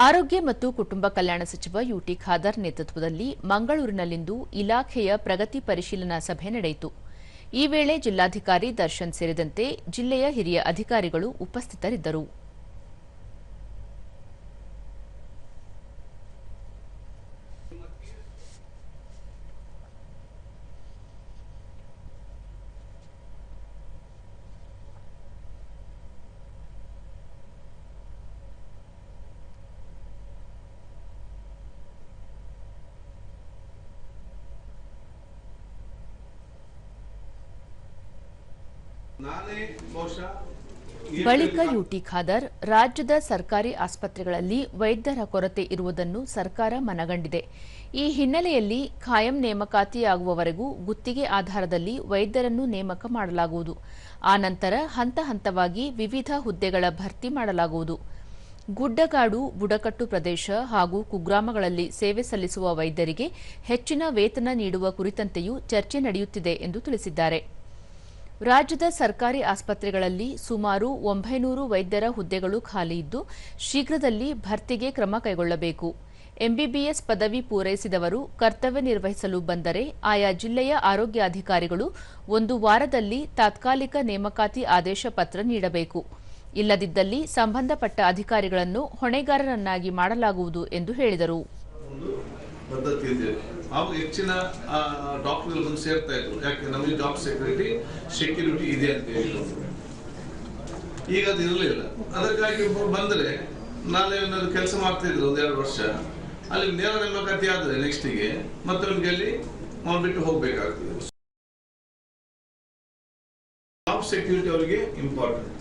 ಆರೋಗ್ಯ ಮತ್ತು ಕುಟುಂಬ ಕಲ್ಯಾಣ ಸಚಿವ ಯುಟಿ ಖಾದರ್ ನೇತೃತ್ವದಲ್ಲಿ ಮಂಗಳೂರಿನಲ್ಲಿಂದು ಇಲಾಖೆಯ ಪ್ರಗತಿ ಪರಿಶೀಲನಾ ಸಭೆ ನಡೆಯಿತು. ಈ ವೇಳೆ ಜಿಲ್ಲಾಧಿಕಾರಿ ದರ್ಶನ್ ಸೇರಿದಂತೆ ಜಿಲ್ಲೆಯ ಹಿರಿಯ ಅಧಿಕಾರಿಗಳು ಉಪಸ್ಥಿತರಿದ್ದರು. ಬಳಿಕ ಯುಟಿ ಖಾದರ್ ರಾಜ್ಯದ ಸರ್ಕಾರಿ ಆಸ್ಪತ್ರೆಗಳಲ್ಲಿ ವೈದ್ಯರ ಕೊರತೆ ಇರುವುದನ್ನು ಸರ್ಕಾರ ಮನಗಂಡಿದೆ. ಈ ಹಿನ್ನೆಲೆಯಲ್ಲಿ ಖಾಯಂ ನೇಮಕಾತಿಯಾಗುವವರೆಗೂ ಗುತ್ತಿಗೆ ಆಧಾರದಲ್ಲಿ ವೈದ್ಯರನ್ನು ನೇಮಕ ಮಾಡಲಾಗುವುದು. ಆನಂತರ ಹಂತ ಹಂತವಾಗಿ ವಿವಿಧ ಹುದ್ದೆಗಳ ಭರ್ತಿ ಮಾಡಲಾಗುವುದು. ಗುಡ್ಡಗಾಡು, ಬುಡಕಟ್ಟು ಪ್ರದೇಶ ಹಾಗೂ ಕುಗ್ರಾಮಗಳಲ್ಲಿ ಸೇವೆ ಸಲ್ಲಿಸುವ ವೈದ್ಯರಿಗೆ ಹೆಚ್ಚಿನ ವೇತನ ನೀಡುವ ಕುರಿತಂತೆಯೂ ಚರ್ಚೆ ನಡೆಯುತ್ತಿದೆ ಎಂದು ತಿಳಿಸಿದ್ದಾರೆ. ರಾಜ್ಯದ ಸರ್ಕಾರಿ ಆಸ್ಪತ್ರೆಗಳಲ್ಲಿ ಸುಮಾರು 900 ವೈದ್ಯರ ಹುದ್ದೆಗಳು ಖಾಲಿ ಇದ್ದು, ಶೀಘ್ರದಲ್ಲಿ ಭರ್ತಿಗೆ ಕ್ರಮ ಕೈಗೊಳ್ಳಬೇಕು. ಎಂಬಿಬಿಎಸ್ ಪದವಿ ಪೂರೈಸಿದವರು ಕರ್ತವ್ಯ ನಿರ್ವಹಿಸಲು ಬಂದರೆ ಆಯಾ ಜಿಲ್ಲೆಯ ಆರೋಗ್ಯಾಧಿಕಾರಿಗಳು 1 ವಾರದಲ್ಲಿ ತಾತ್ಕಾಲಿಕ ನೇಮಕಾತಿ ಆದೇಶ ಪತ್ರ ನೀಡಬೇಕು. ಇಲ್ಲದಿದ್ದಲ್ಲಿ ಸಂಬಂಧಪಟ್ಟ ಅಧಿಕಾರಿಗಳನ್ನು ಹೊಣೆಗಾರರನ್ನಾಗಿ ಮಾಡಲಾಗುವುದು ಎಂದು ಹೇಳಿದರು. ಪದ್ಧತಿ ಇದೆ. ಆವಾಗ ಹೆಚ್ಚಿನ ಡಾಕ್ಟರ್ಗಳು ಬಂದು ಸೇರ್ತಾ ಇದ್ರು. ಯಾಕೆ ನಮಗೆ ಜಾಬ್ ಸೆಕ್ಯೂರಿಟಿ ಇದೆ ಅಂತ ಹೇಳಿ. ಈಗ ಅದು ಇರಲಿಲ್ಲ. ಅದಕ್ಕಾಗಿ ಬಂದರೆ ನಾಳೆ ಏನಾದ್ರು ಕೆಲಸ ಮಾಡ್ತಾ ಇದ್ರು 1-2 ವರ್ಷ, ಅಲ್ಲಿ ನೇರ ನೇಮಕಾತಿ ಆದರೆ ನೆಕ್ಸ್ಟಿಗೆ ಮತ್ತೆ ನಮಗೆ ಅಲ್ಲಿ ಮಾಡ್ಬಿಟ್ಟು ಹೋಗ್ಬೇಕಾಗ್ತದೆ. ಜಾಬ್ ಸೆಕ್ಯೂರಿಟಿ ಅವರಿಗೆ ಇಂಪಾರ್ಟೆಂಟ್.